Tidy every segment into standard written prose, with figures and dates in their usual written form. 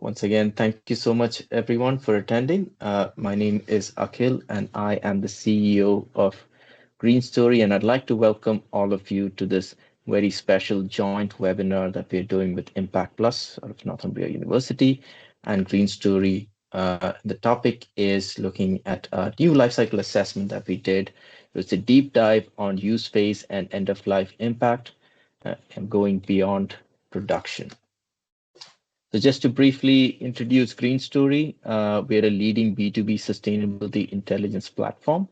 Once again, thank you so much, everyone, for attending. My name is Akhil, and I am the CEO of Green Story, and I'd like to welcome all of you to this very special joint webinar that we're doing with Impact Plus out of Northumbria University and Green Story. The topic is looking at a new lifecycle assessment that we did. It was a deep dive on use phase and end-of-life impact and going beyond production. So just to briefly introduce Green Story, we're a leading B2B sustainability intelligence platform.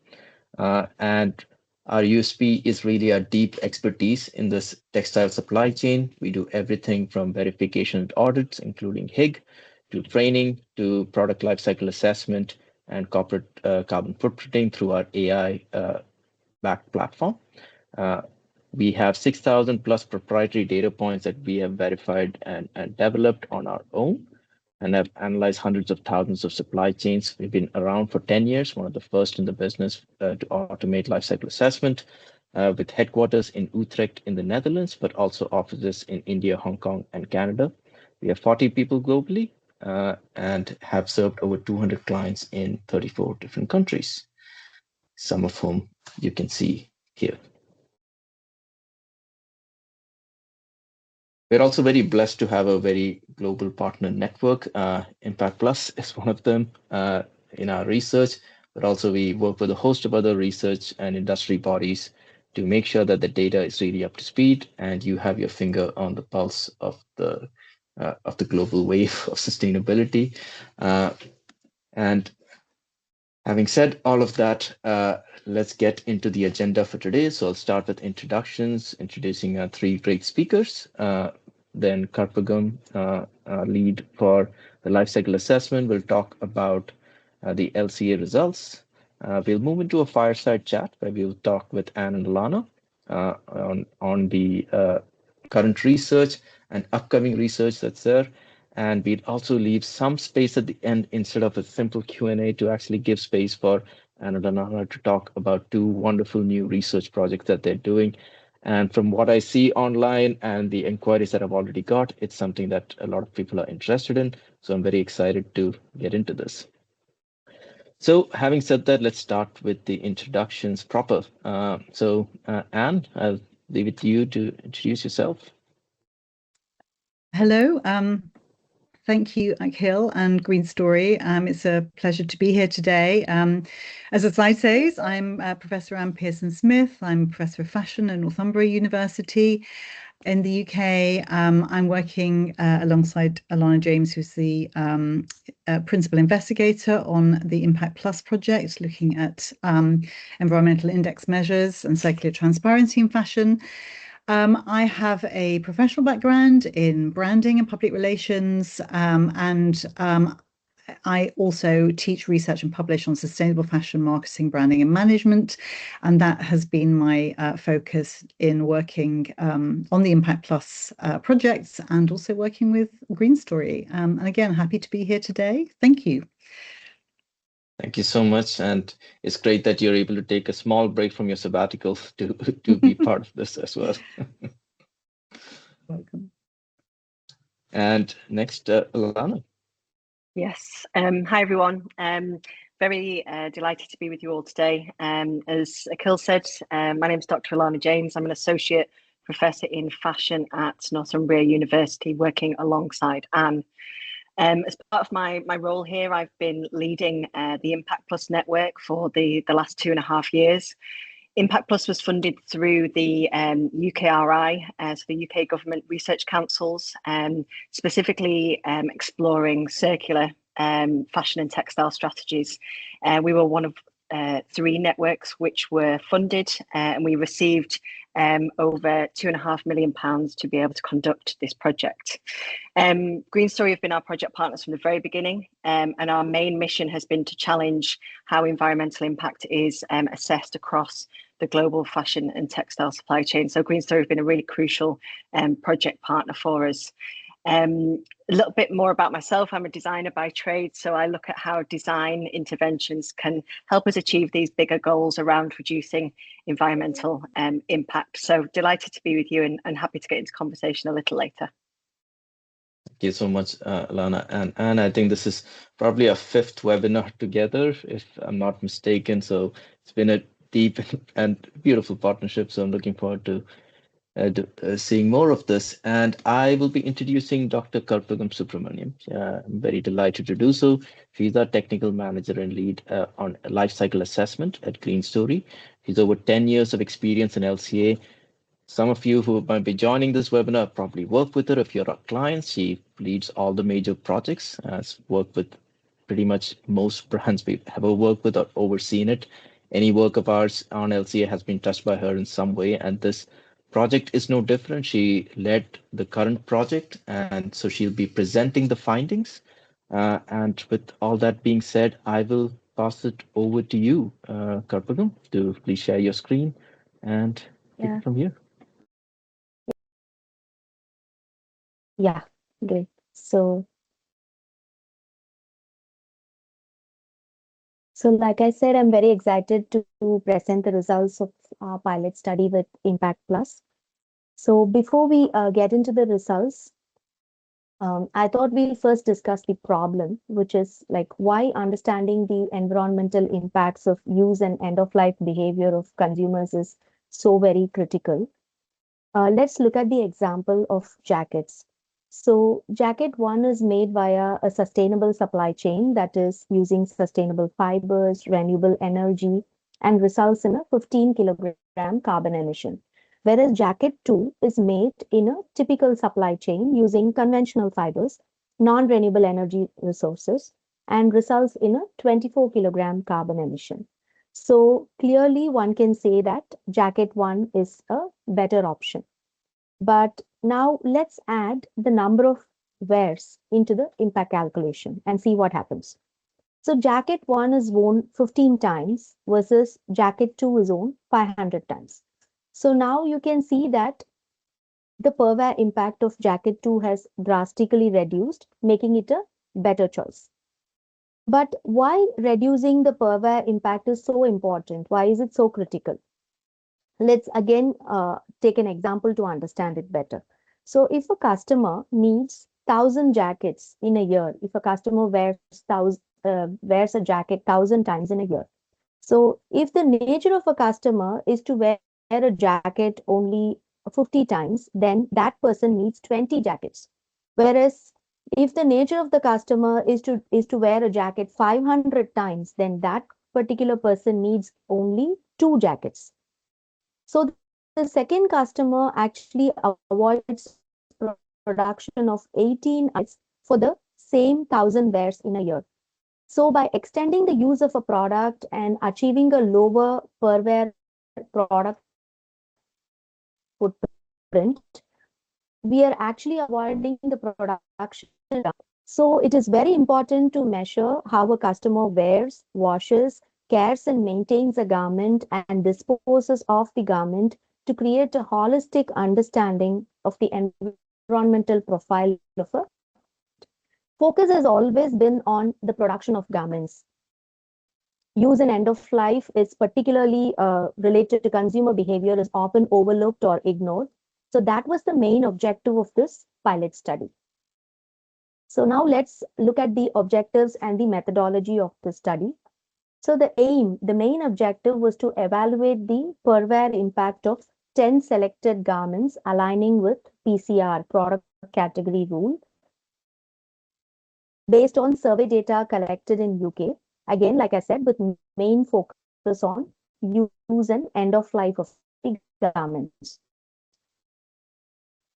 And our USP is really our deep expertise in this textile supply chain. We do everything from verification and audits, including HIG, to training, to product lifecycle assessment, and corporate carbon footprinting through our AI-backed platform. We have 6,000 plus proprietary data points that we have verified and developed on our own, and have analyzed hundreds of thousands of supply chains. We've been around for 10 years, one of the first in the business to automate lifecycle assessment, with headquarters in Utrecht in the Netherlands, but also offices in India, Hong Kong, and Canada. We have 40 people globally and have served over 200 clients in 34 different countries, some of whom you can see here. We're also very blessed to have a very global partner network. Impact Plus is one of them in our research, but also we work with a host of other research and industry bodies to make sure that the data is really up to speed and you have your finger on the pulse of the global wave of sustainability. And having said all of that, let's get into the agenda for today. So I'll start with introductions, introducing our three great speakers. Then Karpagam, lead for the lifecycle assessment, will talk about the LCA results. We'll move into a fireside chat where we'll talk with Anne and Alana on the current research and upcoming research that's there. And we'd also leave some space at the end instead of a simple Q&A to actually give space for Anne and Alana to talk about two wonderful new research projects that they're doing. And from what I see online and the inquiries that I've already got, it's something that a lot of people are interested in. So I'm very excited to get into this. So having said that, let's start with the introductions proper. Anne, I'll leave it to you to introduce yourself. Hello. Thank you, Akhil and Green Story. It's a pleasure to be here today. As the slide says, I'm Professor Anne Peirson-Smith. I'm Professor of Fashion at Northumbria University in the UK. I'm working alongside Alana James, who's the principal investigator on the Impact Plus project, looking at environmental index measures and circular transparency in fashion. I have a professional background in branding and public relations, and I also teach research and publish on sustainable fashion marketing, branding and management, and that has been my focus in working on the Impact Plus projects and also working with Green Story. And again, happy to be here today. Thank you. Thank you so much. And it's great that you're able to take a small break from your sabbatical to be part of this as well. Welcome. And next, Alana. Yes. Hi, everyone. Very delighted to be with you all today. As Akhil said, my name is Dr. Alana James. I'm an associate professor in fashion at Northumbria University, working alongside Anne. As part of my role here, I've been leading the Impact Plus network for the last 2.5 years. Impact Plus was funded through the UKRI, so the UK Government Research Councils, specifically exploring circular fashion and textile strategies. We were one of 3 networks which were funded, and we received over £2.5 million to be able to conduct this project. Green Story have been our project partners from the very beginning, and our main mission has been to challenge how environmental impact is assessed across the global fashion and textile supply chain. So Green Story have been a really crucial project partner for us. A little bit more about myself. I'm a designer by trade, so I look at how design interventions can help us achieve these bigger goals around reducing environmental impact. So delighted to be with you and happy to get into conversation a little later. Thank you so much, Alana. And I think this is probably our fifth webinar together, if I'm not mistaken. So it's been a deep and beautiful partnership. So I'm looking forward to seeing more of this. And I will be introducing Dr. Karpagam Subramanian. I'm very delighted to do so. She's our technical manager and lead on life cycle assessment at Green Story. She's over 10 years of experience in LCA. Some of you who might be joining this webinar probably work with her. If you're our clients, she leads all the major projects, has worked with pretty much most brands we have ever worked with or overseen it. Any work of ours on LCA has been touched by her in some way, and this project is no different. She led the current project, and so she'll be presenting the findings. And with all that being said, I will pass it over to you, Karpagam, to please share your screen and take it Yeah, from here. yeah, great. So like I said, I'm very excited to present the results of our pilot study with Impact Plus. So before we get into the results, I thought we'll first discuss the problem, which is like why understanding the environmental impacts of use and end of life behavior of consumers is so very critical. Let's look at the example of jackets. So, jacket one is made via a sustainable supply chain that is using sustainable fibers, renewable energy, and results in a 15 kilogram carbon emission. Whereas jacket two is made in a typical supply chain using conventional fibers, non renewable energy resources, and results in a 24 kilogram carbon emission. So, clearly, one can say that jacket one is a better option. But now let's add the number of wears into the impact calculation and see what happens. So jacket 1 is worn 15 times versus jacket 2 is worn 500 times. So now you can see that the per wear impact of jacket 2 has drastically reduced, making it a better choice. But why reducing the per wear impact is so important? Why is it so critical? Let's again take an example to understand it better. So if a customer needs 1,000 jackets in a year, if a customer wears a jacket 1,000 times in a year, so if the nature of a customer is to wear a jacket only 50 times, then that person needs 20 jackets. Whereas if the nature of the customer is to wear a jacket 500 times, then that particular person needs only 2 jackets. So the second customer actually avoids production of 18 items for the same 1,000 wears in a year. So by extending the use of a product and achieving a lower per wear product footprint, we are actually avoiding the production. So it is very important to measure how a customer wears, washes, cares and maintains a garment and disposes of the garment to create a holistic understanding of the environmental profile of a product. Focus has always been on the production of garments. Use and end of life is particularly related to consumer behavior is often overlooked or ignored. So that was the main objective of this pilot study. So now let's look at the objectives and the methodology of the study. So the main objective was to evaluate the per wear impact of 10 selected garments aligning with PCR, product category rule, based on survey data collected in UK. Again, like I said, with main focus on use and end of life of the garments.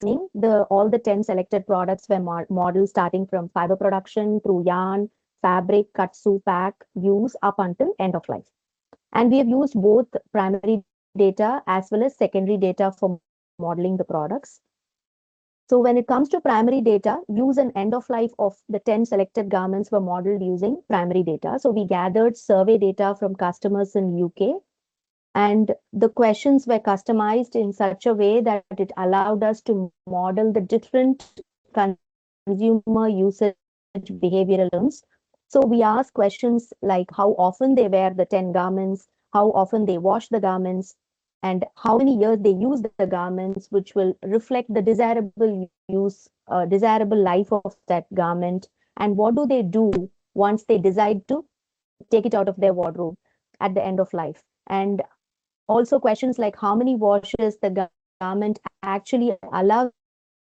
All the 10 selected products were modeled starting from fiber production through yarn, fabric, katsu, pack, use up until end of life. And we have used both primary data as well as secondary data for modeling the products. So when it comes to primary data, use and end of life of the 10 selected garments were modeled using primary data. So we gathered survey data from customers in UK, and the questions were customized in such a way that it allowed us to model the different consumer usage behavioral patterns. So we ask questions like how often they wear the 10 garments, how often they wash the garments, and how many years they use the garments, which will reflect the desirable use, desirable life of that garment, and what do they do once they decide to take it out of their wardrobe at the end of life. And also questions like how many washes the garment actually allows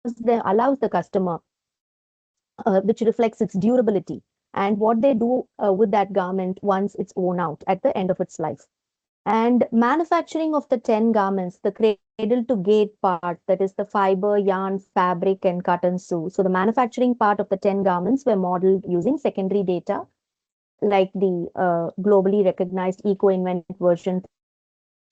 the customer, which reflects its durability, and what they do with that garment once it's worn out at the end of its life. And manufacturing of the 10 garments, the cradle to gate part, that is the fiber, yarn, fabric, and cotton sew. So the manufacturing part of the 10 garments were modeled using secondary data like the globally recognized Eco-Invent version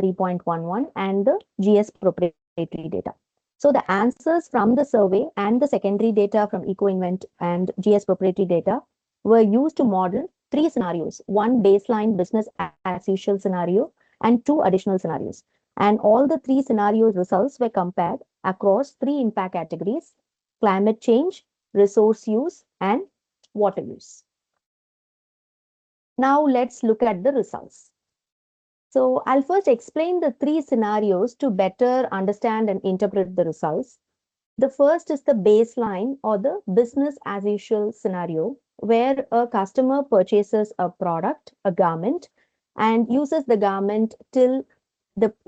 3.11 and the GS proprietary data. So the answers from the survey and the secondary data from Eco-Invent and GS proprietary data were used to model three scenarios: one baseline business as usual scenario and two additional scenarios. And all the three scenarios results were compared across three impact categories: climate change, resource use, and water use. Now let's look at the results. So I'll first explain the three scenarios to better understand and interpret the results. The first is the baseline or the business as usual scenario, where a customer purchases a product, a garment, and uses the garment till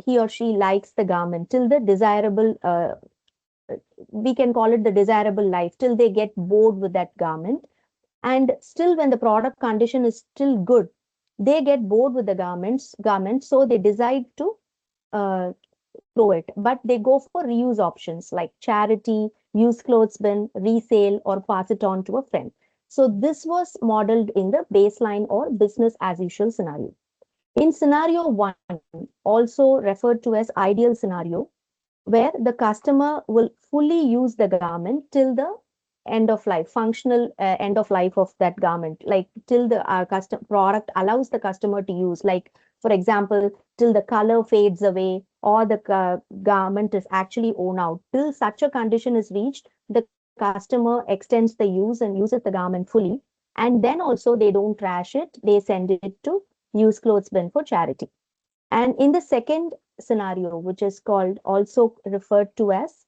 he or she likes the garment, till the desirable, we can call it the desirable life, till they get bored with that garment. And still, when the product condition is still good, they get bored with the garment, so they decide to uh, throw it, but they go for reuse options like charity, used clothes bin, resale, or pass it on to a friend. So this was modeled in the baseline or business as usual scenario. In scenario one, also referred to as ideal scenario, where the customer will fully use the garment till the end of life, functional end of life of that garment, like till the custom product allows the customer to use, like for example, till the color fades away or the garment is actually worn out. Till such a condition is reached, the customer extends the use and uses the garment fully. And then also they don't trash it, they send it to use clothes bin for charity. And in the second scenario, which is called, also referred to as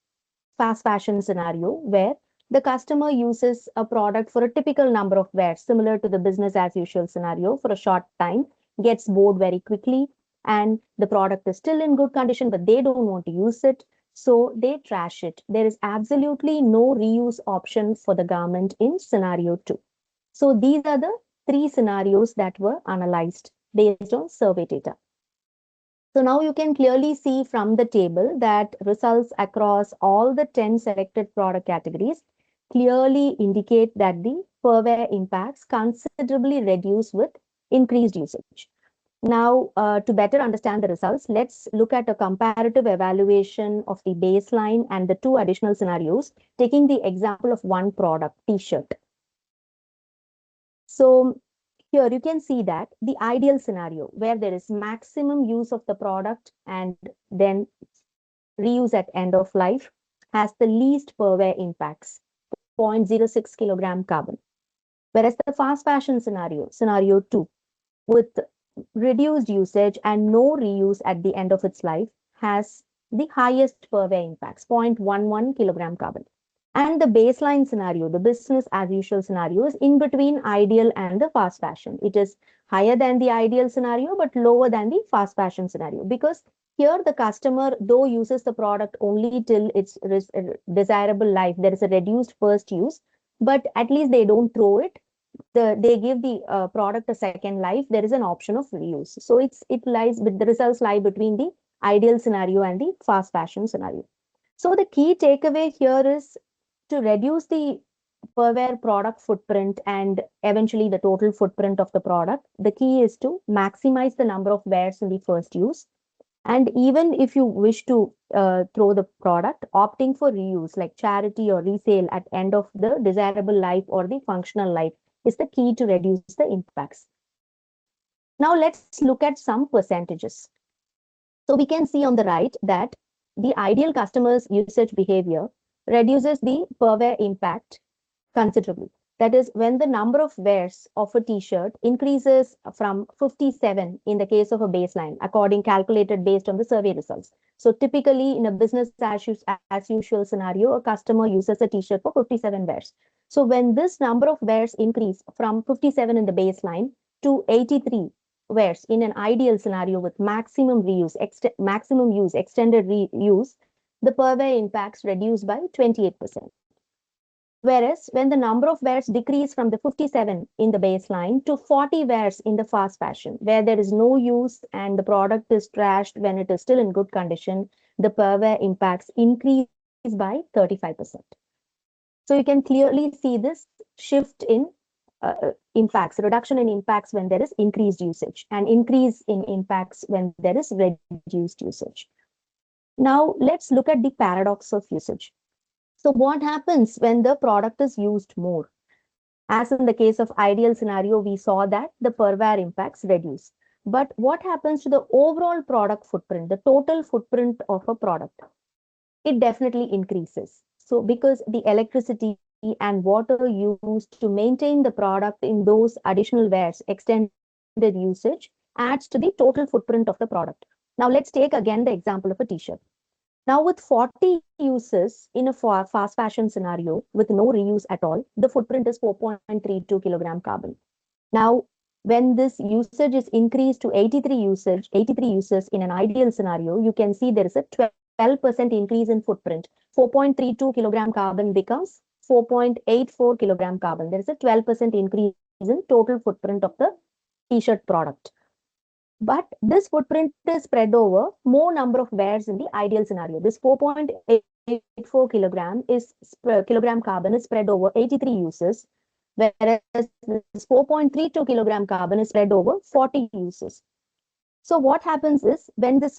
fast fashion scenario, where the customer uses a product for a typical number of wears, similar to the business as usual scenario, for a short time, gets bored very quickly, and the product is still in good condition, but they don't want to use it, so they trash it. There is absolutely no reuse option for the garment in scenario 2. So these are the three scenarios that were analyzed based on survey data. So now you can clearly see from the table that results across all the 10 selected product categories clearly indicate that the per wear impacts considerably reduce with increased usage. Now, to better understand the results, let's look at a comparative evaluation of the baseline and the two additional scenarios, taking the example of one product, t-shirt. So here you can see that the ideal scenario, where there is maximum use of the product and then reuse at end of life, has the least per wear impacts, 0.06 kilogram carbon. Whereas the fast fashion scenario 2, with reduced usage and no reuse at the end of its life, has the highest per wear impacts, 0.11 kilogram carbon. And the baseline scenario, the business as usual scenario, is in between ideal and the fast fashion. It is higher than the ideal scenario, but lower than the fast fashion scenario, because here the customer, though, uses the product only till its desirable life. There is a reduced first use, but at least they don't throw it. They give the product a second life. There is an option of reuse. So the results lie between the ideal scenario and the fast fashion scenario. So the key takeaway here is to reduce the per wear product footprint and eventually the total footprint of the product. The key is to maximize the number of wears in the first use. And even if you wish to throw the product, opting for reuse like charity or resale at end of the desirable life or the functional life is the key to reduce the impacts. Now let's look at some percentages. So we can see on the right that the ideal customer's usage behavior reduces the per wear impact considerably. That is, when the number of wears of a t-shirt increases from 57 in the case of a baseline, according calculated based on the survey results. So typically in a business as usual scenario, a customer uses a t-shirt for 57 wears. So when this number of wears increase from 57 in the baseline to 83 wears in an ideal scenario with maximum reuse, extended reuse, the per wear impacts reduce by 28%. Whereas when the number of wears decrease from the 57 in the baseline to 40 wears in the fast fashion, where there is no use and the product is trashed when it is still in good condition, the per wear impacts increase by 35%. So you can clearly see this shift in impacts, reduction in impacts when there is increased usage, and increase in impacts when there is reduced usage. Now let's look at the paradox of usage. So what happens when the product is used more? As in the case of ideal scenario, we saw that the per wear impacts reduce. But what happens to the overall product footprint, the total footprint of a product? It definitely increases. So because the electricity and water used to maintain the product in those additional wears, extended usage, adds to the total footprint of the product. Now let's take again the example of a t-shirt. Now, with 40 uses in a fast fashion scenario with no reuse at all, the footprint is 4.32 kilogram carbon. Now, when this usage is increased to 83 uses in an ideal scenario, you can see there is a 12% increase in footprint. 4.32 kilogram carbon becomes 4.84 kilogram carbon. There is a 12% increase in total footprint of the t-shirt product. But this footprint is spread over more number of wears in the ideal scenario. This 4.84 kilogram carbon is spread over 83 uses, whereas this 4.32 kilogram carbon is spread over 40 uses. So what happens is when this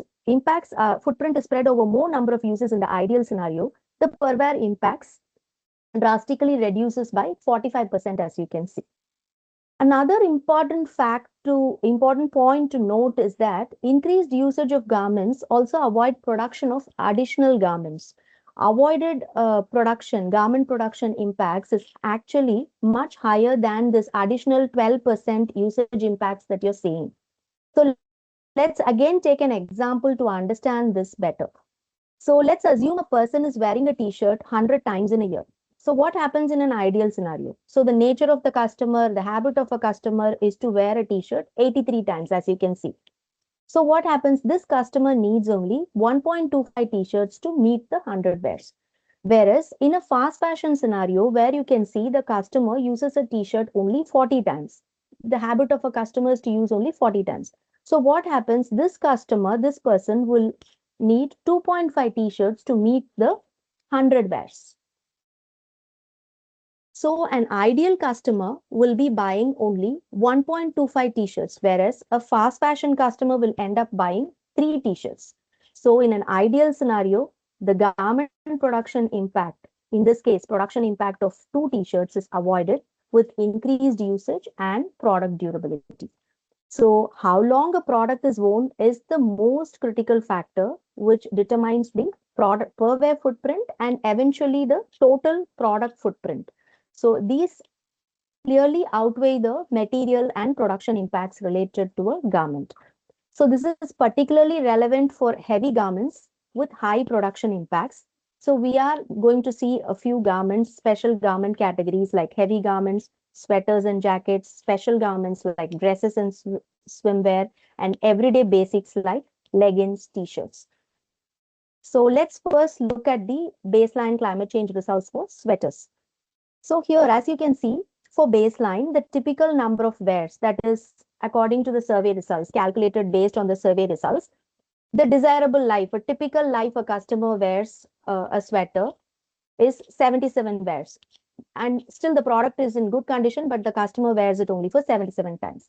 footprint is spread over more number of uses in the ideal scenario, the per wear impacts drastically reduces by 45%, as you can see. Another important point to note is that increased usage of garments also avoid production of additional garments. Avoided garment production impacts is actually much higher than this additional 12% usage impacts that you're seeing. So let's again take an example to understand this better. So let's assume a person is wearing a t-shirt 100 times in a year. So what happens in an ideal scenario? So the nature of the customer, the habit of a customer is to wear a t-shirt 83 times, as you can see. So what happens? This customer needs only 1.25 t-shirts to meet the 100 wears. Whereas in a fast fashion scenario where you can see the customer uses a t-shirt only 40 times. The habit of a customer is to use only 40 times. So what happens? This person will need 2.5 t-shirts to meet the 100 wears. So an ideal customer will be buying only 1.25 t-shirts, whereas a fast fashion customer will end up buying 3 t-shirts. So in an ideal scenario, the garment production impact, in this case, production impact of 2 t-shirts is avoided with increased usage and product durability. So how long a product is worn is the most critical factor which determines the product per wear footprint and eventually the total product footprint. So these clearly outweigh the material and production impacts related to a garment. So this is particularly relevant for heavy garments with high production impacts. So we are going to see a few garments, special garment categories like heavy garments, sweaters and jackets, special garments like dresses and swimwear, and everyday basics like leggings, t-shirts. So let's first look at the baseline climate change results for sweaters. So here, as you can see, for baseline, the typical number of wears, that is according to the survey results, calculated based on the survey results, the desirable life, a typical life a customer wears a sweater is 77 wears. And still the product is in good condition, but the customer wears it only for 77 times.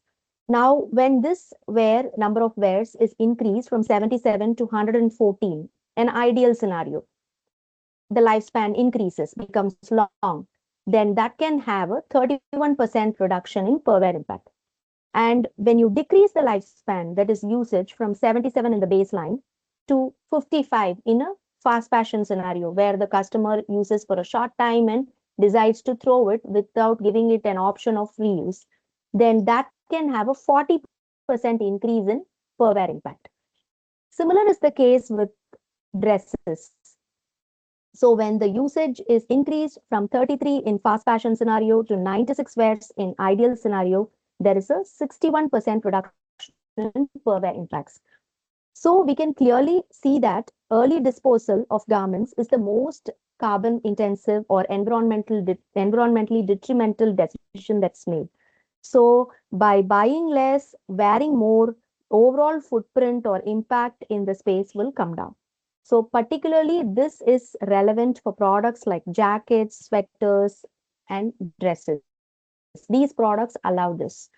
Now, when this number of wears is increased from 77 to 114, an ideal scenario, the lifespan increases, becomes long, then that can have a 31% reduction in per wear impact. And when you decrease the lifespan, that is usage, from 77 in the baseline to 55 in a fast fashion scenario where the customer uses for a short time and decides to throw it without giving it an option of reuse, then that can have a 40% increase in per wear impact. Similar is the case with dresses. So when the usage is increased from 33 in fast fashion scenario to 96 wears in ideal scenario, there is a 61% reduction in per wear impacts. So we can clearly see that early disposal of garments is the most carbon intensive or environmentally detrimental decision that's made. So by buying less, wearing more, overall footprint or impact in the space will come down. So particularly this is relevant for products like jackets, sweaters, and dresses. These products allow this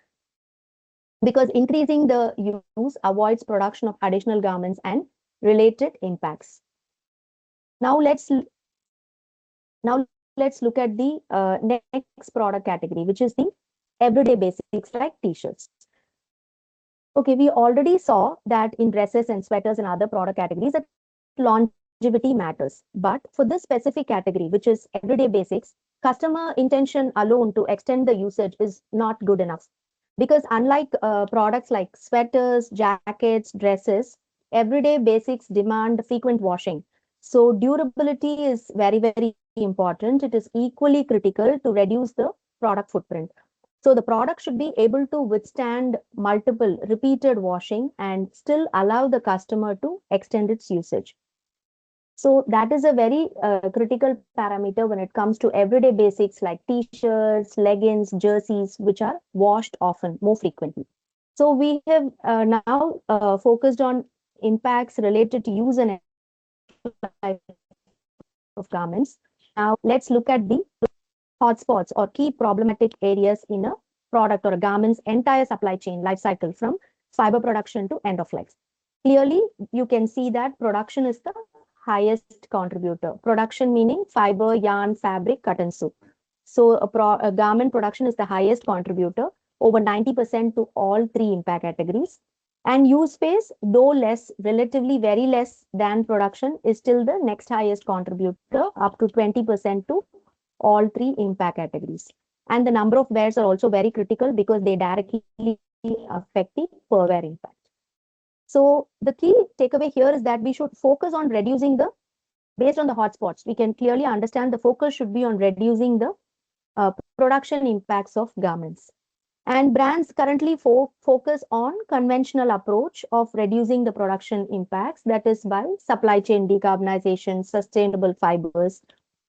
because increasing the use avoids production of additional garments and related impacts. Now let's now let's look at the next product category, which is the everyday basics like t-shirts. Okay, we already saw that in dresses and sweaters and other product categories that longevity matters. But for this specific category, which is everyday basics, customer intention alone to extend the usage is not good enough. Because unlike products like sweaters, jackets, dresses, everyday basics demand frequent washing. So durability is very, very important. It is equally critical to reduce the product footprint. So the product should be able to withstand multiple repeated washing and still allow the customer to extend its usage. So that is a very critical parameter when it comes to everyday basics like t-shirts, leggings, jerseys, which are washed often, more frequently. So we have now focused on impacts related to use and life of garments. Now let's look at the hotspots or key problematic areas in a product or a garment's entire supply chain life cycle from fiber production to end of life. Clearly, you can see that production is the highest contributor. Production meaning fiber, yarn, fabric, cut and sew. So a garment production is the highest contributor, over 90% to all three impact categories. And use phase, though less, relatively very less than production, is still the next highest contributor, up to 20% to all three impact categories. And the number of wears are also very critical because they directly affect the per wear impact. So the key takeaway here is that we should focus on reducing the, based on the hotspots, we can clearly understand the focus should be on reducing the production impacts of garments. And brands currently focus on conventional approach of reducing the production impacts, that is by supply chain decarbonization, sustainable fibers,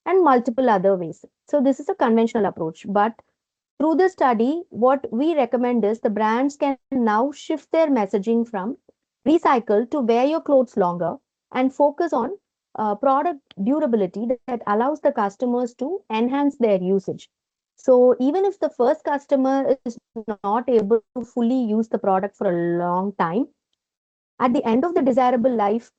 and multiple other ways. So this is a conventional approach. But through the study, what we recommend is the brands can now shift their messaging from recycle to wear your clothes longer and focus on product durability that allows the customers to enhance their usage. So even if the first customer is not able to fully use the product for a long time, at the end of the desirable life,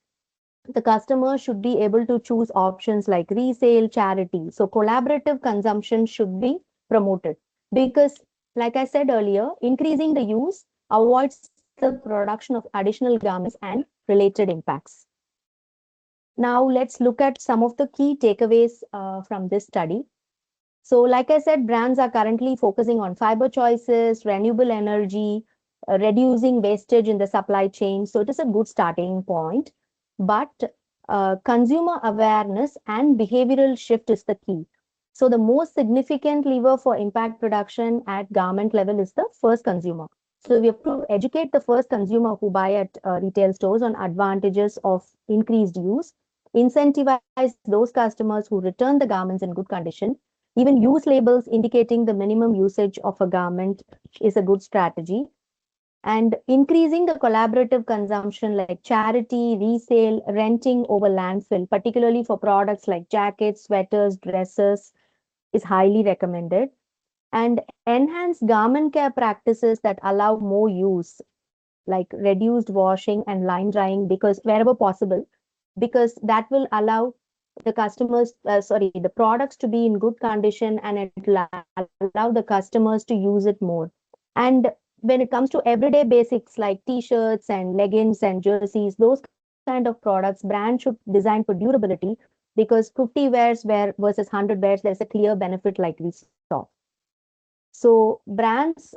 the customer should be able to choose options like resale, charity. So collaborative consumption should be promoted because, like I said earlier, increasing the use avoids the production of additional garments and related impacts. Now let's look at some of the key takeaways from this study. So like I said, brands are currently focusing on fiber choices, renewable energy, reducing wastage in the supply chain. So it is a good starting point. But consumer awareness and behavioral shift is the key. So the most significant lever for impact reduction at garment level is the first consumer. So we have to educate the first consumer who buy at retail stores on advantages of increased use, incentivize those customers who return the garments in good condition. Even use labels indicating the minimum usage of a garment is a good strategy. And increasing the collaborative consumption like charity, resale, renting over landfill, particularly for products like jackets, sweaters, dresses, is highly recommended. And enhance garment care practices that allow more use, like reduced washing and line drying, because wherever possible, because that will allow the customers, the products to be in good condition and it will allow the customers to use it more. And when it comes to everyday basics like t-shirts and leggings and jerseys, those kind of products, brands should design for durability because 50 wears versus 100 wears, there's a clear benefit like we saw. So brands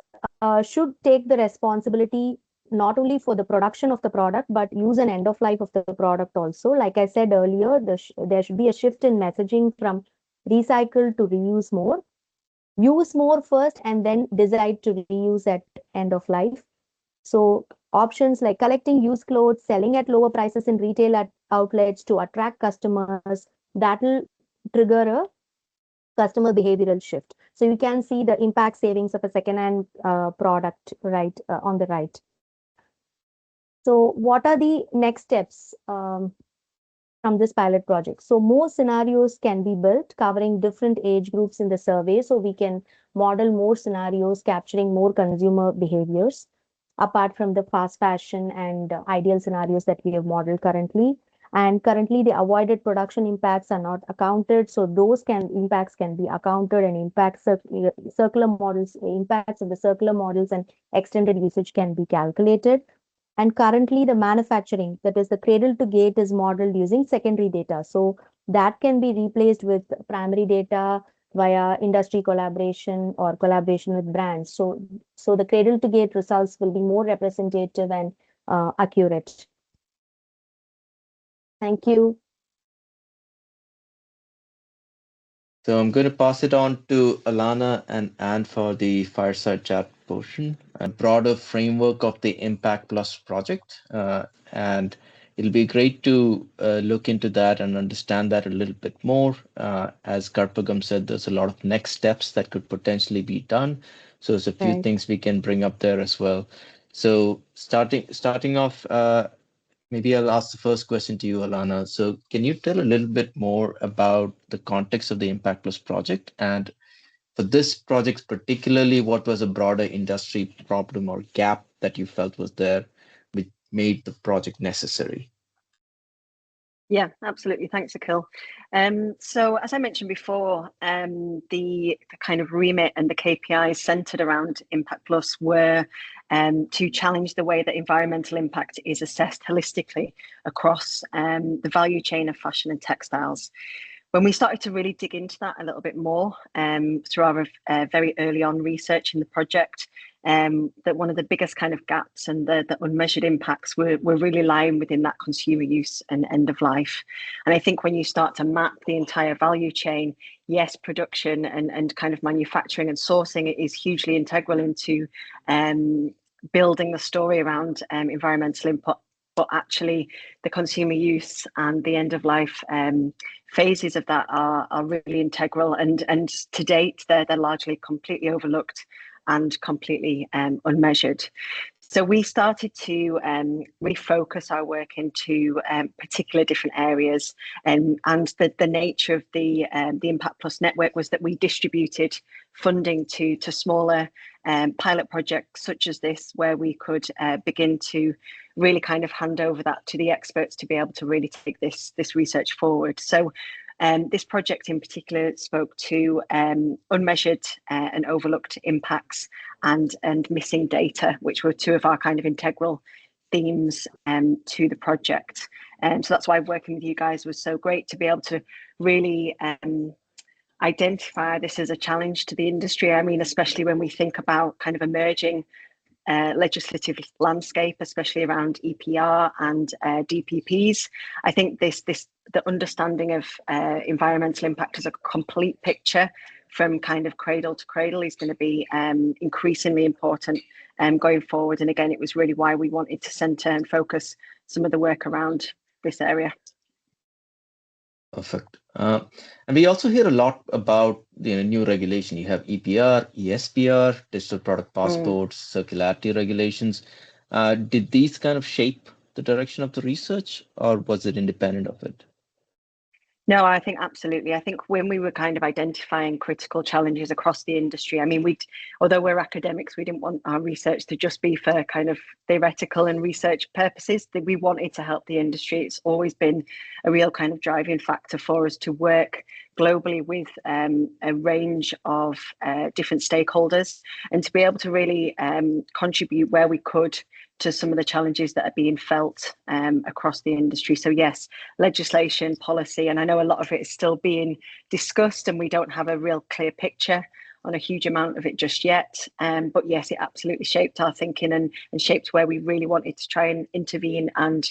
should take the responsibility not only for the production of the product, but use an end of life of the product also. Like I said earlier, there should be a shift in messaging from recycle to reuse more. Use more first and then decide to reuse at end of life. So options like collecting used clothes, selling at lower prices in retail outlets to attract customers, that will trigger a customer behavioral shift. So you can see the impact savings of a second-hand product right on the right. So what are the next steps from this pilot project? So more scenarios can be built covering different age groups in the survey. So we can model more scenarios capturing more consumer behaviors apart from the fast fashion and ideal scenarios that we have modeled currently. And currently the avoided production impacts are not accounted. So those impacts can be accounted, and circular models, impacts of the circular models and extended usage can be calculated. And currently the manufacturing, that is the cradle to gate, is modeled using secondary data. So that can be replaced with primary data via industry collaboration or collaboration with brands. So the cradle to gate results will be more representative and accurate. Thank you. So I'm going to pass it on to Alana and Anne for the fireside chat portion, a broader framework of the Impact Plus project. And it'll be great to look into that and understand that a little bit more. As Karpagam said, there's a lot of next steps that could potentially be done. So there's a few things we can bring up there as well. So starting off, maybe I'll ask the first question to you, Alana. So can you tell a little bit more about the context of the Impact Plus project? And for this project particularly, what was a broader industry problem or gap that you felt was there, which made the project necessary? Yeah, absolutely. Thanks, Akhil. So as I mentioned before, the kind of remit and the KPIs centered around Impact Plus were to challenge the way that environmental impact is assessed holistically across the value chain of fashion and textiles. When we started to really dig into that a little bit more through our very early on research in the project, that one of the biggest kind of gaps and the unmeasured impacts were really lying within that consumer use and end of life. And I think when you start to map the entire value chain, yes, production and kind of manufacturing and sourcing is hugely integral into building the story around environmental input, but actually the consumer use and the end of life phases of that are really integral, and to date they're largely completely overlooked and completely unmeasured. So we started to refocus our work into particular different areas, and the nature of the Impact Plus network was that we distributed funding to smaller pilot projects such as this, where we could begin to really kind of hand over that to the experts to be able to really take this research forward. So this project in particular spoke to unmeasured and overlooked impacts and missing data, which were two of our kind of integral themes to the project. And so that's why working with you guys was so great, to be able to really identify this as a challenge to the industry. I mean, especially when we think about kind of emerging legislative landscape, especially around EPR and DPPs. I think the understanding of environmental impact as a complete picture from kind of cradle to cradle is going to be increasingly important going forward. And again, it was really why we wanted to centre and focus some of the work around this area. Perfect. And we also hear a lot about the new regulation. You have EPR, ESPR, digital product passports, circularity regulations. Did these kind of shape the direction of the research, or was it independent of it? No, I think absolutely. I think when we were kind of identifying critical challenges across the industry, I mean, although we're academics, we didn't want our research to just be for kind of theoretical and research purposes. That we wanted to help the industry. It's always been a real kind of driving factor for us to work globally with a range of different stakeholders, and to be able to really contribute where we could to some of the challenges that are being felt across the industry. So yes, legislation, policy, and I know a lot of it is still being discussed, and we don't have a real clear picture on a huge amount of it just yet. But yes, it absolutely shaped our thinking and shaped where we really wanted to try and intervene and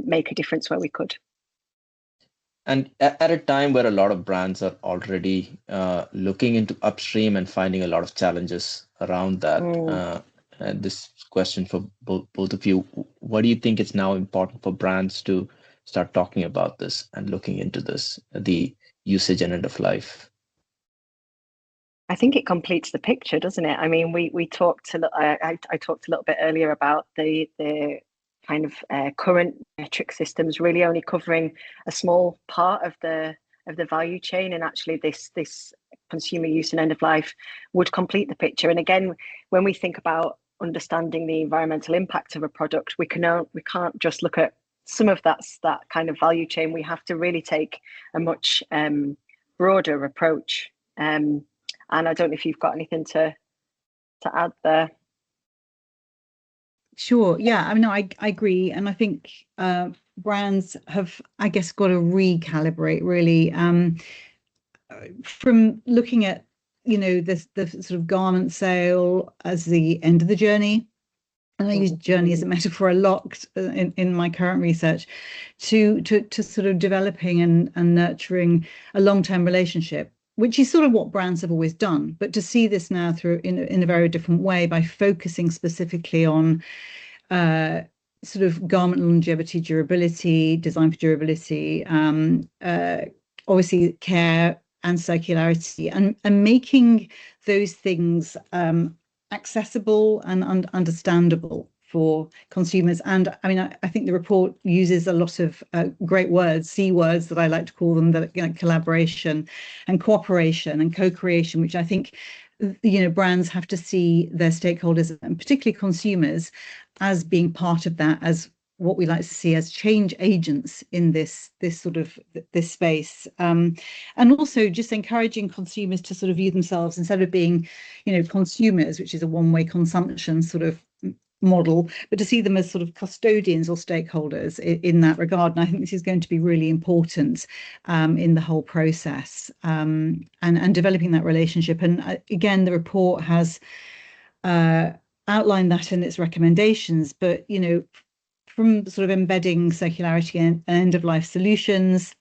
make a difference where we could. And at a time where a lot of brands are already looking into upstream and finding a lot of challenges around that, and this question for both of you, what do you think is now important for brands to start talking about this and looking into this, the usage and end of life? I think it completes the picture, doesn't it? I mean, we talked I talked a little bit earlier about the kind of current metric systems really only covering a small part of the value chain, and actually this consumer use and end of life would complete the picture. And again, when we think about understanding the environmental impact of a product, we can't just look at some of that kind of value chain. We have to really take a much broader approach. And I don't know if you've got anything to add there. Sure. Yeah. I mean, I agree, and I think brands have, I guess, got to recalibrate really from looking at the sort of garment sale as the end of the journey. And I use journey as a metaphor a lot in my current research, to sort of developing and nurturing a long-term relationship, which is sort of what brands have always done. But to see this now through in a very different way by focusing specifically on sort of garment longevity, durability, design for durability, obviously care and circularity, and making those things accessible and understandable for consumers. And I mean, I think the report uses a lot of great words, C words that I like to call them, that collaboration and cooperation and co-creation, which I think brands have to see their stakeholders, and particularly consumers, as being part of that, as what we like to see as change agents in this space, and also just encouraging consumers to sort of view themselves, instead of being consumers, which is a one-way consumption sort of model, but to see them as sort of custodians or stakeholders in that regard. And I think this is going to be really important in the whole process, and developing that relationship. And again, the report has outlined that in its recommendations, but from sort of embedding circularity and end-of-life solutions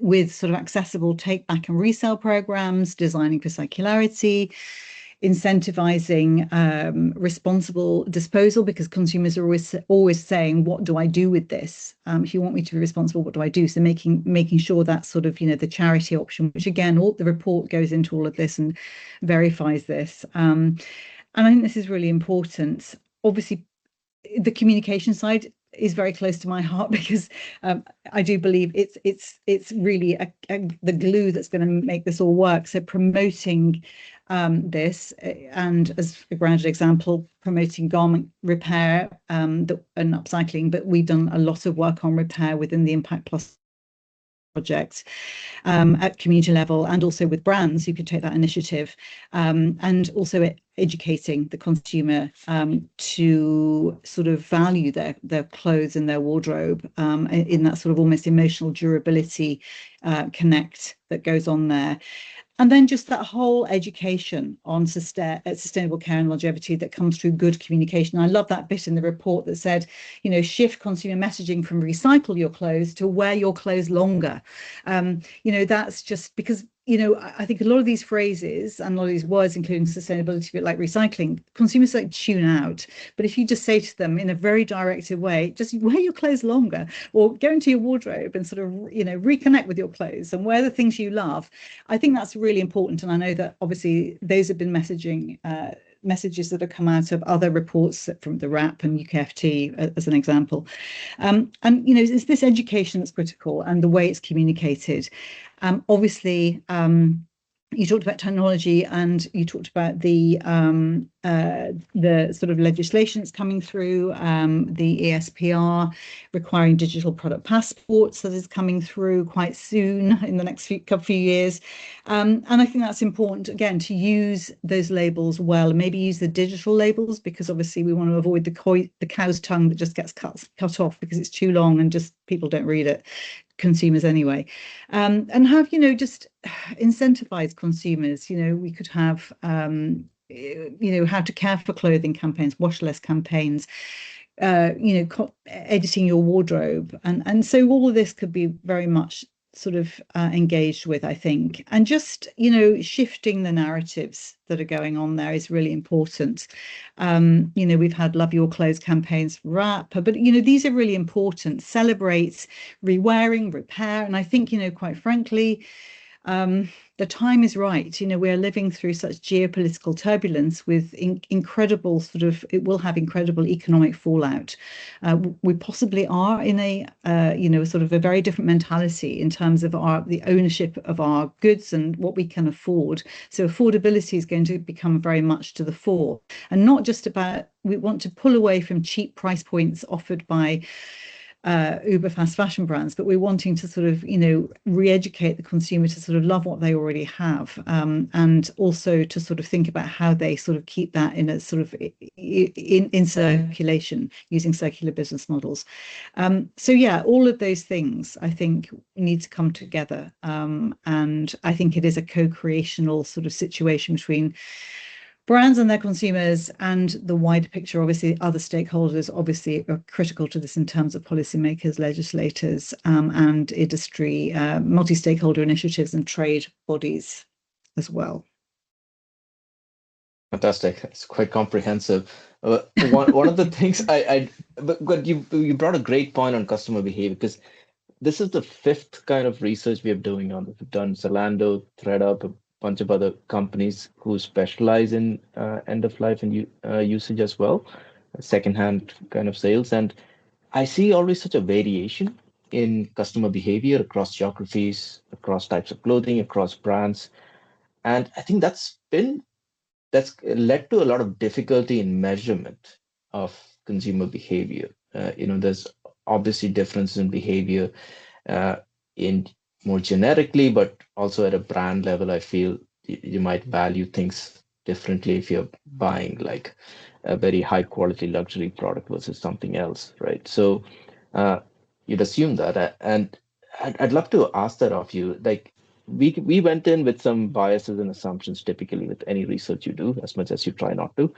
with sort of accessible take-back and resale programs, designing for circularity, incentivizing responsible disposal, because consumers are always saying, what do I do with this? If you want me to be responsible, what do I do? So making sure that sort of, the charity option, which again, the report goes into all of this and verifies this. And I think this is really important. Obviously, the communication side is very close to my heart, because I do believe it's really the glue that's going to make this all work. So promoting this, and as a grounded example, promoting garment repair and upcycling. But we've done a lot of work on repair within the Impact Plus project at community level, and also with brands who could take that initiative, and also educating the consumer to sort of value their clothes and their wardrobe in that sort of almost emotional durability connect that goes on there. And then just that whole education on sustainable care and longevity that comes through good communication. I love that bit in the report that said, shift consumer messaging from recycle your clothes to wear your clothes longer. That's just because, I think a lot of these phrases and a lot of these words, including sustainability, a bit like recycling, consumers like tune out. But if you just say to them in a very directed way, just wear your clothes longer, or go into your wardrobe and sort of, reconnect with your clothes and wear the things you love, I think that's really important. And I know that obviously those have been messages that have come out of other reports from the RAP and UKFT as an example. And it's this education that's critical, and the way it's communicated. Obviously, you talked about technology, and you talked about the sort of legislation that's coming through, the ESPR requiring digital product passports that is coming through quite soon in the next few years. And I think that's important, again, to use those labels well, and maybe use the digital labels, because obviously we want to avoid the cow's tongue that just gets cut off because it's too long and just people don't read it, consumers anyway. And have, just incentivize consumers. We could have how to care for clothing campaigns, wash less campaigns, editing your wardrobe, and so all of this could be very much sort of engaged with, I think. And just shifting the narratives that are going on there is really important. We've had Love Your Clothes campaigns for wrap, but these are really important. Celebrates rewearing, repair, and I think quite frankly, the time is right. We're living through such geopolitical turbulence with incredible it will have incredible economic fallout. We possibly are in a sort of a very different mentality in terms of the ownership of our goods and what we can afford. So affordability is going to become very much to the fore, and not just about, we want to pull away from cheap price points offered by uber fast fashion brands, but we're wanting to sort of re-educate the consumer to sort of love what they already have, and also to sort of think about how they sort of keep that in a sort of in circulation using circular business models. So yeah, all of those things I think need to come together, and I think it is a co-creational sort of situation between brands and their consumers and the wider picture. Obviously, other stakeholders obviously are critical to this in terms of policymakers, legislators, and industry, multi-stakeholder initiatives and trade bodies as well. Fantastic. It's quite comprehensive. One of the things but you brought a great point on customer behavior, because this is the fifth kind of research we are doing on this. We've done Zalando, ThreadUp, a bunch of other companies who specialize in end of life and usage as well, secondhand kind of sales. And I see always such a variation in customer behavior across geographies, across types of clothing, across brands. And I think that's led to a lot of difficulty in measurement of consumer behavior. There's obviously differences in behavior in more generically, but also at a brand level. I feel you might value things differently if you're buying like a very high quality luxury product versus something else, right? So you'd assume that, and I'd love to ask that of you. Like, we went in with some biases and assumptions, typically with any research you do, as much as you try not to.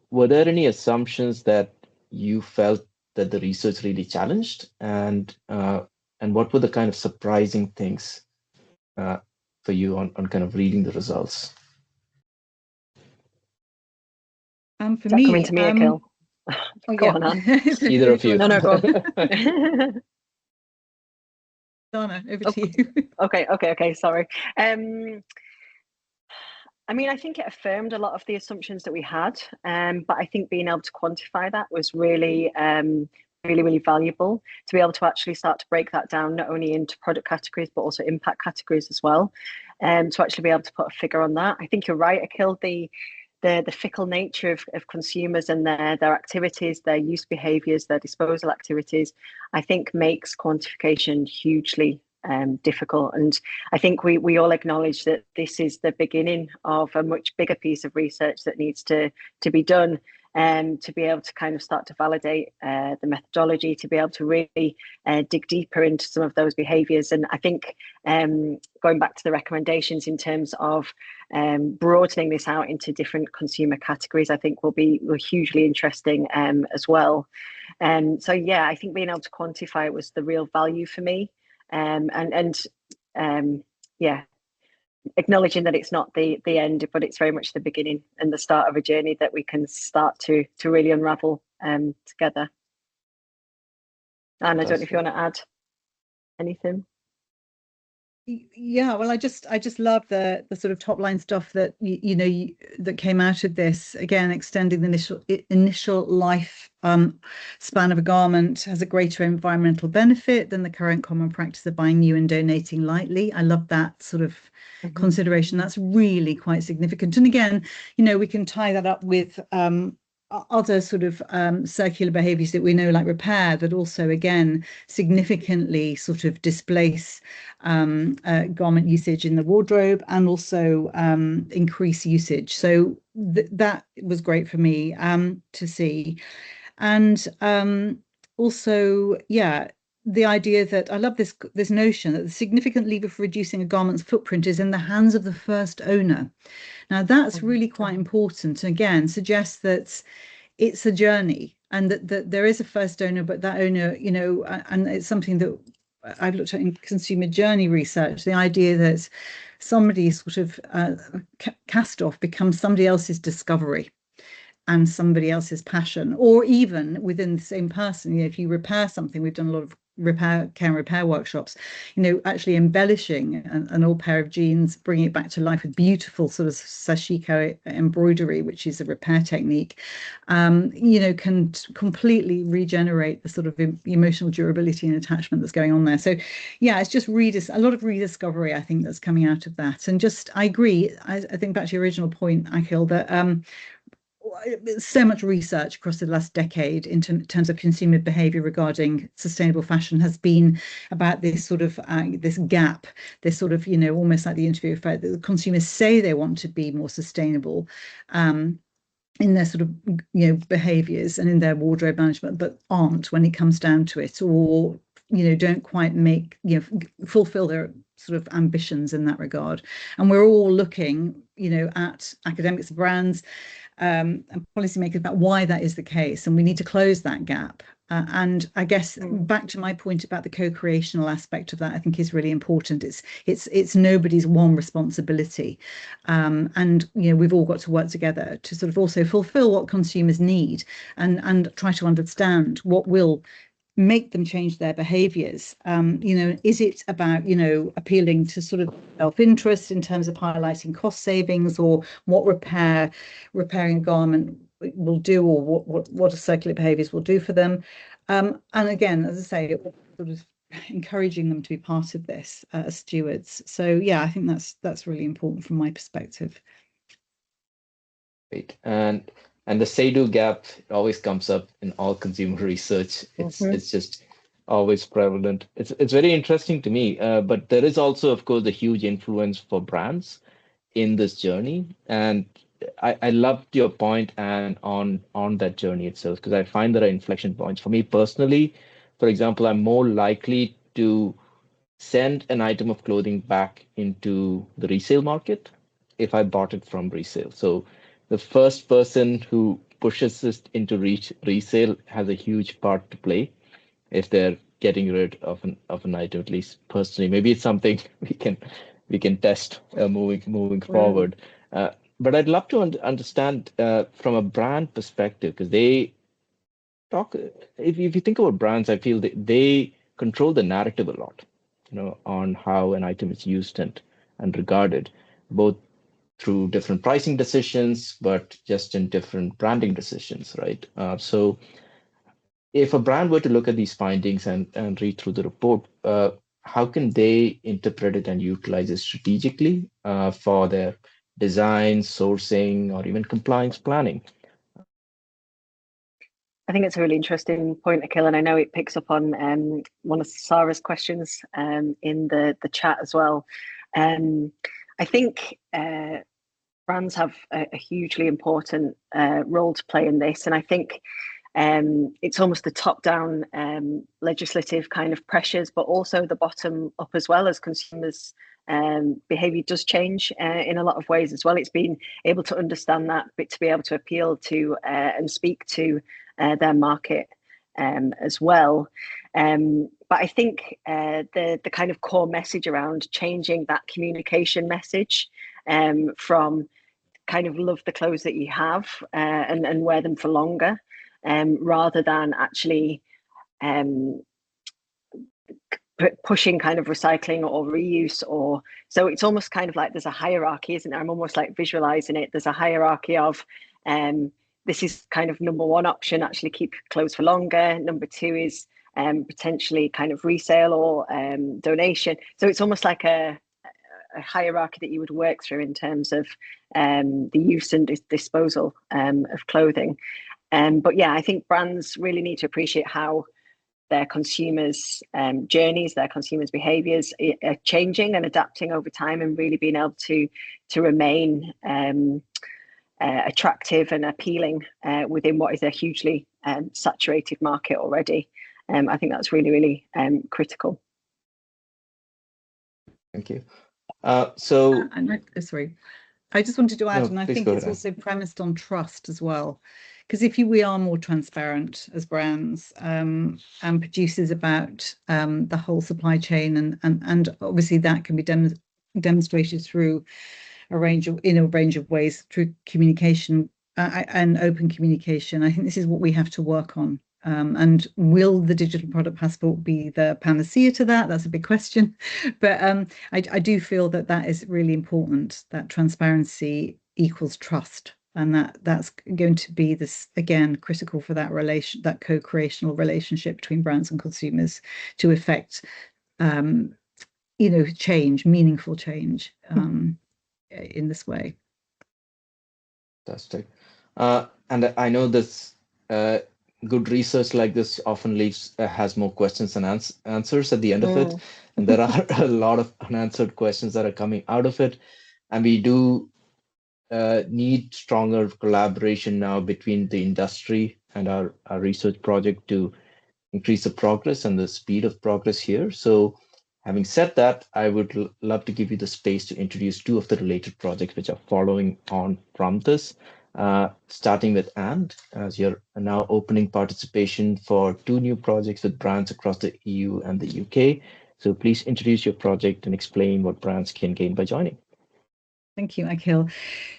Were there any assumptions that you felt that the research really challenged, and what were the kind of surprising things for you on kind of reading the results? For me, coming to me, Akhil? Go on, Anne. Either of you. No, go on. Donna, over to you. Okay. Sorry. I mean, I think it affirmed a lot of the assumptions that we had, but I think being able to quantify that was really, really valuable, to be able to actually start to break that down, not only into product categories, but also impact categories as well. To actually be able to put a figure on that. I think you're right, Akhil, the fickle nature of consumers and their activities, their use behaviours, their disposal activities, I think makes quantification hugely difficult. And I think we all acknowledge that this is the beginning of a much bigger piece of research that needs to be done, to be able to kind of start to validate the methodology, to be able to really dig deeper into some of those behaviours. And I think going back to the recommendations in terms of broadening this out into different consumer categories, I think will hugely interesting as well. So yeah, I think being able to quantify it was the real value for me. Yeah, acknowledging that it's not the end, but it's very much the beginning and the start of a journey that we can start to really unravel together. And I don't know if you want to add anything. Yeah, well, I just love the sort of top line stuff that that came out of this. Again, extending the initial life span of a garment has a greater environmental benefit than the current common practice of buying new and donating lightly. I love that sort of consideration. That's really quite significant. And again, we can tie that up with other sort of circular behaviors that we know, like repair, that also again significantly sort of displace garment usage in the wardrobe and also increase usage. So that was great for me to see. And also, yeah, the idea that I love this notion that the significant lever for reducing a garment's footprint is in the hands of the first owner. Now, that's really quite important. And again, suggests that it's a journey and that there is a first owner, but that owner, and it's something that I've looked at in consumer journey research, the idea that somebody's sort of cast off becomes somebody else's discovery and somebody else's passion, or even within the same person. If you repair something, we've done a lot of care and repair workshops, actually embellishing an old pair of jeans, bringing it back to life with beautiful sort of sashiko embroidery, which is a repair technique, can completely regenerate the sort of emotional durability and attachment that's going on there. So yeah, it's just a lot of rediscovery, I think, that's coming out of that. And just, I agree, I think back to your original point, Akhil, that so much research across the last decade in terms of consumer behavior regarding sustainable fashion has been about this sort of this gap, this sort of almost like the interview effect, that the consumers say they want to be more sustainable in their sort of behaviors and in their wardrobe management, but aren't when it comes down to it, or don't quite make fulfill their sort of ambitions in that regard. And we're all looking at academics, brands, and policymakers about why that is the case, and we need to close that gap. And I guess back to my point about the co-creational aspect of that, I think is really important. It's nobody's one responsibility, and we've all got to work together to sort of also fulfill what consumers need and try to understand what will make them change their behaviors. Is it about appealing to sort of self-interest in terms of highlighting cost savings, or what repairing a garment will do, or what circular behaviors will do for them? And again, as I say, sort of encouraging them to be part of this as stewards. So yeah, I think that's really important from my perspective. Great. And the say-do gap always comes up in all consumer research. It's just always prevalent. It's very interesting to me. But there is also, of course, a huge influence for brands in this journey. And I loved your point and on that journey itself, because I find there are inflection points. For me personally, for example, I'm more likely to send an item of clothing back into the resale market if I bought it from resale. So the first person who pushes this into resale has a huge part to play if they're getting rid of an item, at least personally. Maybe it's something we can test moving forward. But I'd love to understand from a brand perspective, because they talk. If you think about brands, I feel they control the narrative a lot, on how an item is used and regarded, both through different pricing decisions, but just in different branding decisions, right? So if a brand were to look at these findings and read through the report, how can they interpret it and utilize it strategically for their design, sourcing, or even compliance planning? I think it's a really interesting point, Akhil, and I know it picks up on one of Sarah's questions in the chat as well. I think brands have a hugely important role to play in this, and I think it's almost the top-down legislative kind of pressures, but also the bottom-up as well, as consumers' behaviour does change in a lot of ways as well. It's being able to understand that, but to be able to appeal to and speak to their market as well. But I think the kind of core message around changing that communication message from kind of love the clothes that you have and wear them for longer, rather than actually pushing kind of recycling or reuse, or so it's almost kind of like there's a hierarchy, isn't there? I'm almost like visualizing it. There's a hierarchy of this is kind of number one option, actually keep clothes for longer. Number two is potentially kind of resale or donation. So it's almost like a hierarchy that you would work through in terms of the use and disposal of clothing. But yeah, I think brands really need to appreciate how their consumers' journeys, their consumers' behaviours are changing and adapting over time, and really being able to remain attractive and appealing within what is a hugely saturated market already. I think that's really, really critical. Thank you. Sorry, I just wanted to add, and I think it's also premised on trust as well, because if we are more transparent as brands and producers about the whole supply chain, and obviously that can be demonstrated through a range of ways, through communication and open communication. I think this is what we have to work on. And will the digital product passport be the panacea to that? That's a big question. But I do feel that is really important, that transparency equals trust. And that's going to be this, again, critical for that co-creational relationship between brands and consumers to affect, change, meaningful change in this way. Fantastic. And I know this good research like this often has more questions than answers at the end of it. And there are a lot of unanswered questions that are coming out of it. And we do need stronger collaboration now between the industry and our research project to increase the progress and the speed of progress here. So having said that, I would love to give you the space to introduce two of the related projects which are following on from this. Starting with Anne, as you're now opening participation for two new projects with brands across the EU and the UK. So please introduce your project and explain what brands can gain by joining. Thank you, Akhil.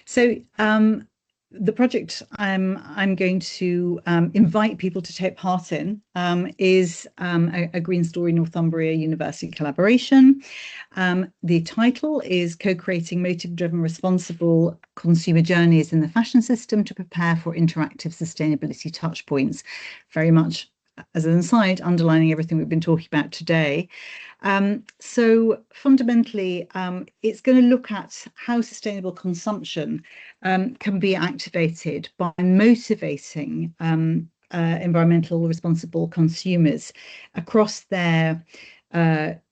So the project I'm going to invite people to take part in is a Green Story Northumbria University collaboration. The title is Co-creating Motive-Driven Responsible Consumer Journeys in the Fashion System to Prepare for Interactive Sustainability Touchpoints. Very much, as an aside, underlining everything we've been talking about today. So fundamentally, it's going to look at how sustainable consumption can be activated by motivating environmental responsible consumers across their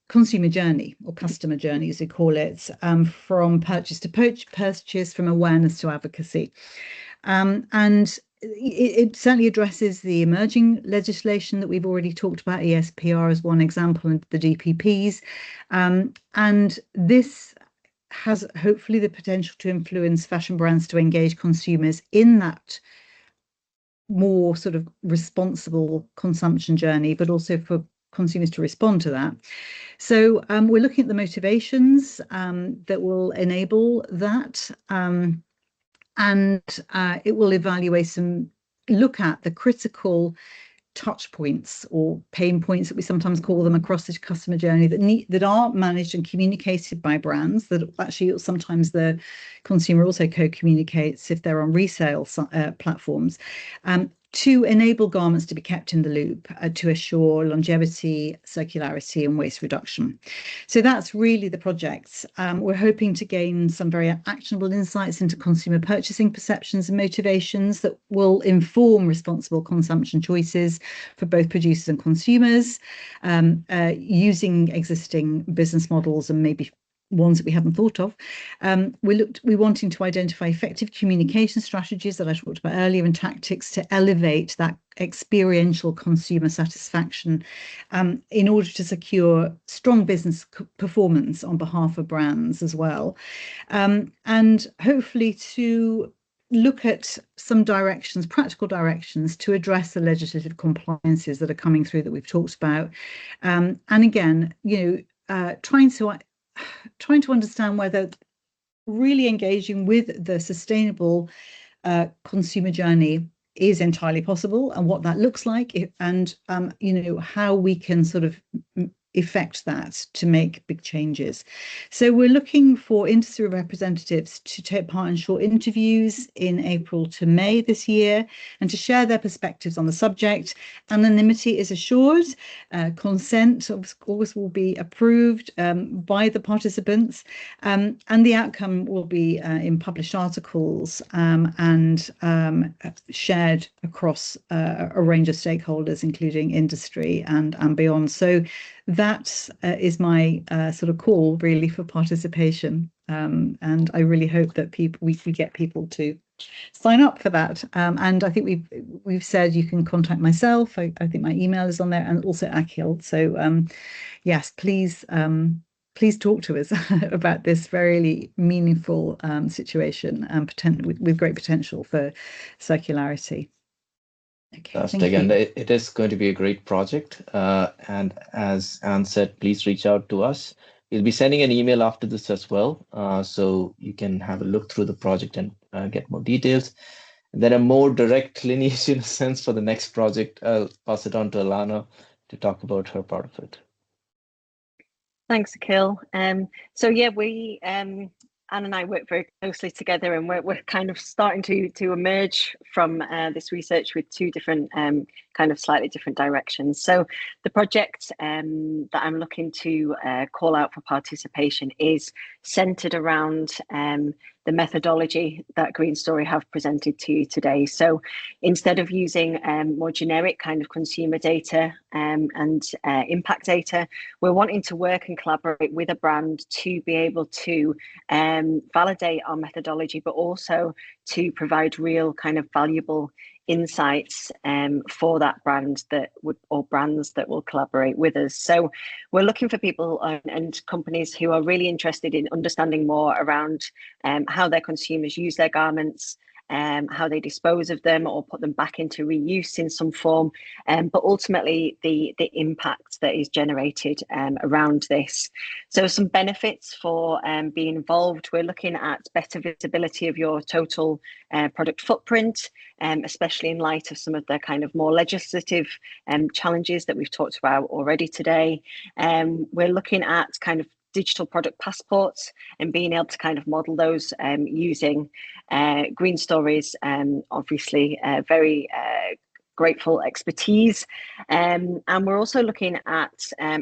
consumer journey, or customer journey as we call it, from purchase to purchase, from awareness to advocacy. And it certainly addresses the emerging legislation that we've already talked about, ESPR as one example, and the DPPs. And this has hopefully the potential to influence fashion brands to engage consumers in that more sort of responsible consumption journey, but also for consumers to respond to that. So we're looking at the motivations that will enable that. And it will evaluate look at the critical touch points or pain points that we sometimes call them across the customer journey that are managed and communicated by brands, that actually sometimes the consumer also co-communicates if they're on resale platforms, to enable garments to be kept in the loop, to assure longevity, circularity and waste reduction. So that's really the project. We're hoping to gain some very actionable insights into consumer purchasing perceptions and motivations that will inform responsible consumption choices for both producers and consumers, using existing business models and maybe ones that we haven't thought of. We're wanting to identify effective communication strategies that I talked about earlier, and tactics to elevate that experiential consumer satisfaction in order to secure strong business performance on behalf of brands as well. And hopefully to look at some directions, practical directions, to address the legislative compliances that are coming through that we've talked about. And again, trying to understand whether really engaging with the sustainable consumer journey is entirely possible, and what that looks like, and how we can sort of effect that to make big changes. So we're looking for industry representatives to take part in short interviews in April to May this year and to share their perspectives on the subject. Anonymity is assured. Consent, of course, will be approved by the participants, and the outcome will be in published articles and shared across a range of stakeholders, including industry and beyond. So that is my sort of call really for participation, and I really hope that we get people to sign up for that. And I think we've said you can contact myself. I think my email is on there, and also Akhil. So yes, please talk to us about this very meaningful situation and with great potential for circularity. Okay, Fantastic. And it is going to be a great project. And as Anne said, please reach out to us. We'll be sending an email after this as well, so you can have a look through the project and get more details. And then a more direct lineage, in a sense, for the next project, I'll pass it on to Alana to talk about her part of it. Thanks, Akhil. So yeah, we Anne and I work very closely together, and we're kind of starting to emerge from this research with two different kind of slightly different directions. So the project that I'm looking to call out for participation is centered around the methodology that Green Story have presented to you today. So instead of using more generic kind of consumer data and impact data, we're wanting to work and collaborate with a brand to be able to validate our methodology, but also to provide real kind of valuable insights for that brand or brands that will collaborate with us. So we're looking for people and companies who are really interested in understanding more around how their consumers use their garments, how they dispose of them or put them back into reuse in some form, but ultimately the impact that is generated around this. So some benefits for being involved: we're looking at better visibility of your total product footprint, especially in light of some of the kind of more legislative challenges that we've talked about already today. We're looking at kind of digital product passports and being able to kind of model those using Green Story's obviously very grateful expertise. And we're also looking at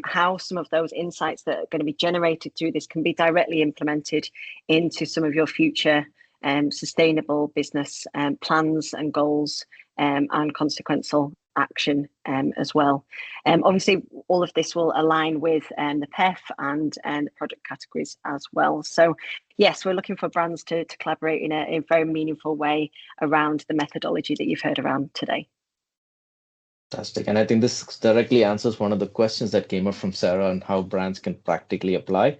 how some of those insights that are going to be generated through this can be directly implemented into some of your future sustainable business plans and goals and consequential action as well. Obviously, all of this will align with the PEF and the product categories as well. So yes, we're looking for brands to collaborate in a very meaningful way around the methodology that you've heard around today. Fantastic. And I think this directly answers one of the questions that came up from Sarah on how brands can practically apply.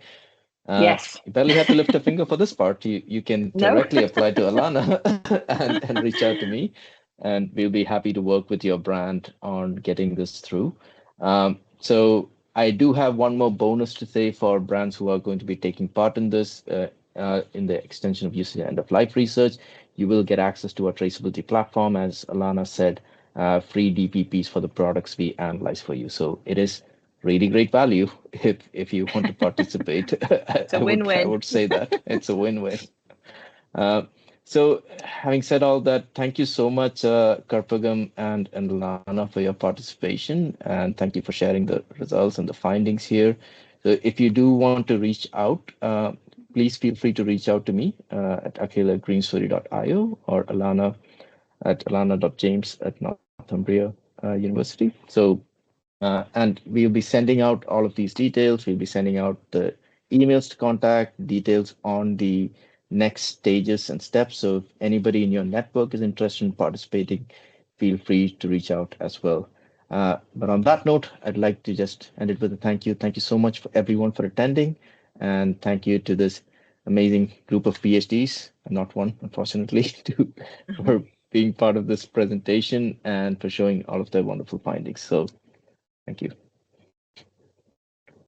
Yes. You barely have to lift a finger for this part. You can directly apply to Alana and reach out to me, and we'll be happy to work with your brand on getting this through. So I do have one more bonus to say for brands who are going to be taking part in this, in the extension of usage and end-of-life research. You will get access to our traceability platform, as Alana said, free DPPs for the products we analyze for you. So it is really great value if you want to participate. It's a win-win. I would say that it's a win-win. So having said all that, thank you so much, Karpagam and Alana, for your participation, and thank you for sharing the results and the findings here. So if you do want to reach out, please feel free to reach out to me at akhil@greenstory.io or Alana at alana.james@Northumbria University. So and we'll be sending out all of these details. We'll be sending out the emails to contact, details on the next stages and steps. So if anybody in your network is interested in participating, feel free to reach out as well. But on that note, I'd like to just end it with a thank you. Thank you so much for everyone for attending. And thank you to this amazing group of PhDs, not one, unfortunately, for being part of this presentation and for showing all of their wonderful findings. So thank you.